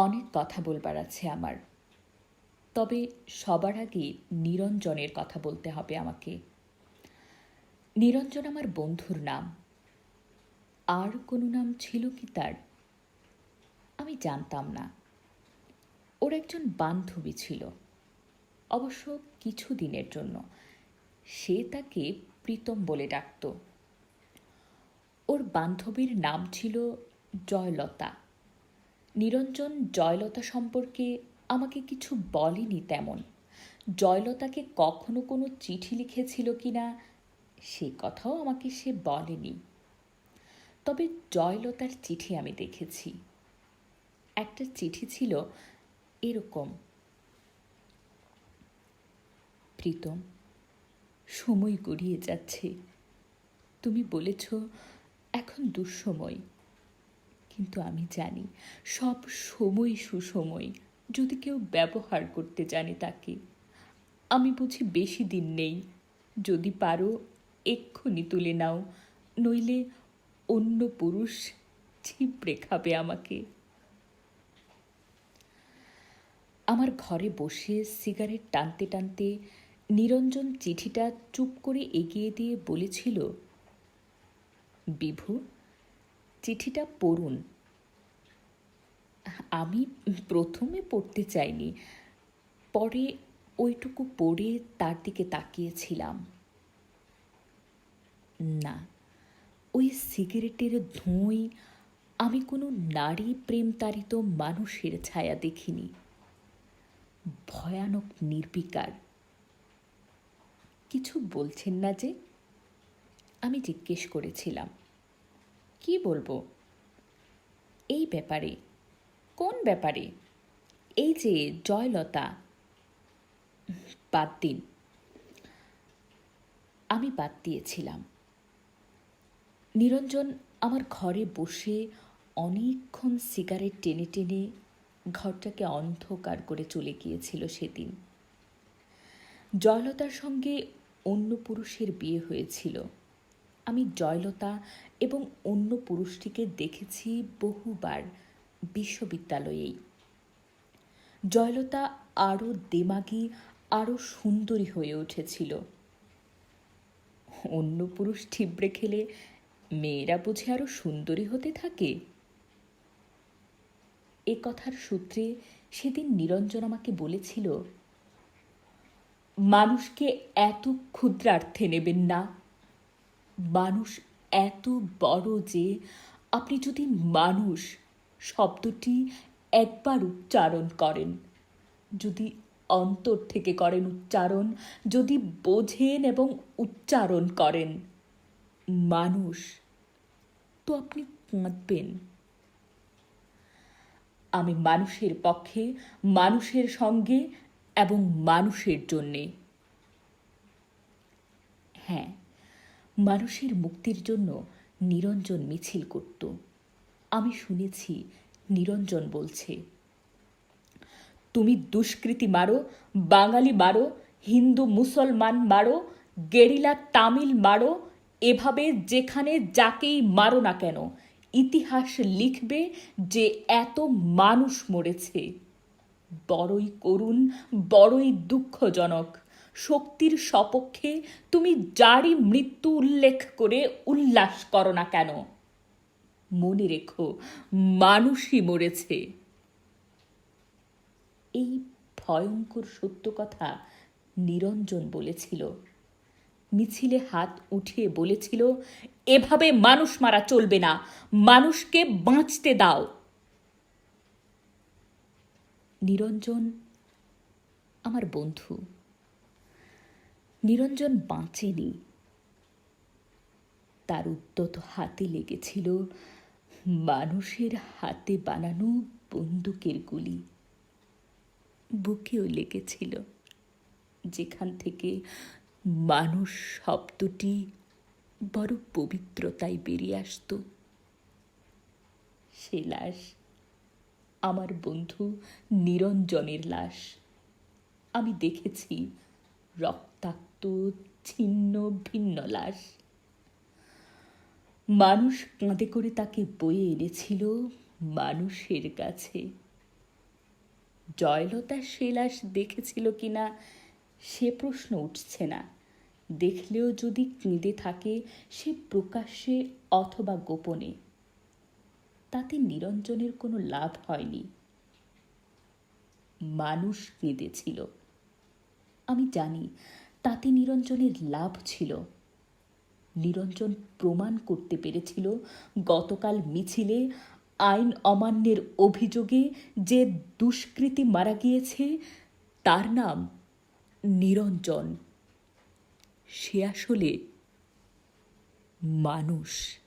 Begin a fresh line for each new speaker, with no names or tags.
অনেক কথা বলবার আছে আমার, তবে সবার আগে নিরঞ্জনের কথা বলতে হবে আমাকে। নিরঞ্জন আমার বন্ধুর নাম। আর কোনো নাম ছিল কি তার? আমি জানতাম না। ওর একজন বান্ধবী ছিল, অবশ্য কিছু দিনের জন্য। সে তাকে প্রীতম বলে ডাকত। ওর বান্ধবীর নাম ছিল জয়লতা। নিরঞ্জন জয়লতা সম্পর্কে আমাকে কিছু বলেনি তেমন। জয়লতাকে কখনো কোনো চিঠি লিখেছিল কিনা সে কথাও আমাকে সে বলেনি। তবে জয়লতার চিঠি আমি দেখেছি। একটা চিঠি ছিল এরকম: প্রীতম, সময় গড়িয়ে যাচ্ছে। তুমি বলেছ এখন দুঃসময়, কিন্তু আমি জানি সব সময় সুসময় যদি কেউ ব্যবহার করতে জানে তাকে। আমি বুঝি বেশি দিন নেই, যদি পারো এক্ষুনি তুলে নাও, নইলে অন্য পুরুষ ছিপড়ে খাবে আমাকে। আমার ঘরে বসে সিগারেট টানতে টানতে নিরঞ্জন চিঠিটা চুপ করে এগিয়ে দিয়ে বলেছিল, বিভু, চিঠিটা পড়ুন। আমি প্রথমে পড়তে চাইনি, পরে ওইটুকু পড়ে তার দিকে তাকিয়েছিলাম। না, ওই সিগারেটের ধোঁয়ায় আমি কোনো নারী প্রেমতাড়িত মানুষের ছায়া দেখিনি। ভয়ানক নির্বিকার। কিছু বলছেন না যে? আমি জিজ্ঞেস করেছিলাম। কি বলবো? এই ব্যাপারে। কোন ব্যাপারে? এই যে জয়লতা। বাদ দিন। আমি বাদ দিয়েছিলাম। নিরঞ্জন আমার ঘরে বসে অনেকক্ষণ সিগারেট টেনে টেনে ঘরটাকে অন্ধকার করে চলে গিয়েছিল সেদিন। জয়লতার সঙ্গে অন্য পুরুষের বিয়ে হয়েছিল। আমি জয়লতা এবং অন্য পুরুষটিকে দেখেছি বহুবার বিশ্ববিদ্যালয়েই। জয়লতা আরও দেমাগী, আরও সুন্দরী হয়ে উঠেছিল। অন্য পুরুষ ঠিবড়ে খেলে মেয়েরা বুঝে আরও সুন্দরী হতে থাকে। এ কথার সূত্রে সেদিন নিরঞ্জন আমাকে বলেছিল, মানুষকে এত ক্ষুদ্রার্থে নেবেন না। মানুষ এত বড় যে আপনি যদি মানুষ শব্দটি একবার উচ্চারণ করেন, যদি অন্তর থেকে করেন উচ্চারণ, যদি বোঝেন এবং উচ্চারণ করেন মানুষ, তো আপনি কাঁদবেন। আমি মানুষের পক্ষে, মানুষের সঙ্গে এবং মানুষের জন্যে। হ্যাঁ, মানুষের মুক্তির জন্য নিরঞ্জন মিছিল করত। আমি শুনেছি নিরঞ্জন বলছে, তুমি দুষ্কৃতী মারো, বাঙালি মারো, হিন্দু মুসলমান মারো, গেরিলা তামিল মারো, এভাবে যেখানে যাকেই মারো না কেন, ইতিহাস লিখবে যে এত মানুষ মরেছে। বড়ই করুণ, বড়ই দুঃখজনক। শক্তির সপক্ষে তুমি যারই মৃত্যু উল্লেখ করে উল্লাস করো না কেন, মনে রেখো মানুষই মরেছে। এই ভয়ঙ্কর সত্য কথা নিরঞ্জন বলেছিল। মিছিলে হাত উঠিয়ে বলেছিল, এভাবে মানুষ মারা চলবে না, মানুষকে বাঁচতে দাও। নিরঞ্জন আমার বন্ধু। নিরঞ্জন বাঁচেনি। তার উদ্যত হাতে লেগেছিল মানুষের হাতে বানানো বন্দুকের গুলি। বুকেও লেগেছিল, যেখান থেকে মানুষ শব্দটি বড় পবিত্রতায় বেরিয়ে আসত। সে লাশ আমার বন্ধু নিরঞ্জনের লাশ। আমি দেখেছি রক্তাক্ত ছিন্ন ভিন্ন লাশ। মানুষ কাঁধে করে তাকে বয়ে এনেছিল মানুষের কাছে। জয়লতা সে লাশ দেখেছিল কিনা সে প্রশ্ন উঠছে না। দেখলেও যদি কেঁদে থাকে সে প্রকাশ্যে অথবা গোপনে, তাতে নিরঞ্জনের কোনো লাভ হয়নি। মানুষ কেঁদেছিল, আমি জানি, তাতে নিরঞ্জনের লাভ ছিল। নিরঞ্জন প্রমাণ করতে পেরেছিল গতকাল মিছিলে আইন অমান্যের অভিযোগে যে দুষ্কৃতী মারা গিয়েছে তার নাম নিরঞ্জন। সে আসলে মানুষ।